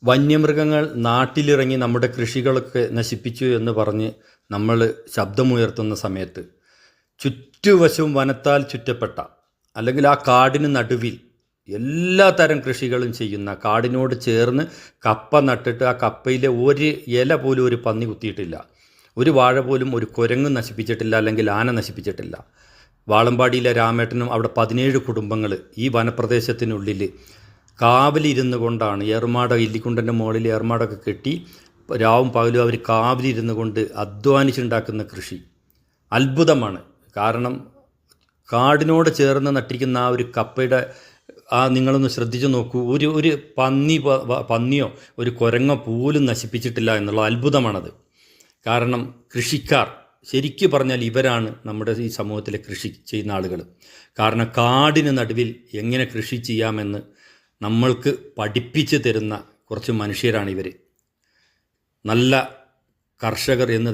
വന്യമൃഗങ്ങൾ നാട്ടിലിറങ്ങി നമ്മുടെ കൃഷികളൊക്കെ നശിപ്പിച്ചു എന്ന് പറഞ്ഞ് നമ്മൾ ശബ്ദമുയർത്തുന്ന സമയത്ത് ചുറ്റുവശവും വനത്താൽ ചുറ്റപ്പെട്ട അല്ലെങ്കിൽ ആ കാടിന് നടുവിൽ എല്ലാ തരം കൃഷികളും ചെയ്യുന്ന, കാടിനോട് ചേർന്ന് കപ്പ നട്ടിട്ട് ആ കപ്പയിലെ ഒരു ഇല പോലും ഒരു പന്നി കുത്തിയിട്ടില്ല, ഒരു വാഴ പോലും ഒരു കുരങ്ങ് നശിപ്പിച്ചിട്ടില്ല, അല്ലെങ്കിൽ ആന നശിപ്പിച്ചിട്ടില്ല. വാളമ്പാടിയിലെ രാമേട്ടനും അവിടെ 17 കുടുംബങ്ങൾ ഈ വനപ്രദേശത്തിനുള്ളിൽ കാവലിരുന്നു കൊണ്ടാണ്, ഇല്ലിക്കുണ്ടൻ്റെ മുകളിൽ ഏർമാടൊക്കെ കെട്ടി രാവും പകലും അവർ കാവലിരുന്നു കൊണ്ട് അധ്വാനിച്ചുണ്ടാക്കുന്ന കൃഷി അത്ഭുതമാണ്. കാരണം കാടിനോട് ചേർന്ന് നട്ടിരിക്കുന്ന ആ ഒരു കപ്പയുടെ നിങ്ങളൊന്ന് ശ്രദ്ധിച്ചു നോക്കൂ, ഒരു പന്നിയോ ഒരു കുരങ്ങോ പോലും നശിപ്പിച്ചിട്ടില്ല എന്നുള്ള അത്ഭുതമാണത്. കാരണം കൃഷിക്കാർ ശരിക്കും പറഞ്ഞാൽ ഇവരാണ് നമ്മുടെ ഈ സമൂഹത്തിലെ കൃഷി ചെയ്യുന്ന ആളുകൾ. കാരണം കാടിന് നടുവിൽ എങ്ങനെ കൃഷി ചെയ്യാമെന്ന് നമ്മൾക്ക് പഠിപ്പിച്ചു തരുന്ന കുറച്ച് മനുഷ്യരാണ് ഇവർ. നല്ല കർഷകർ എന്ന്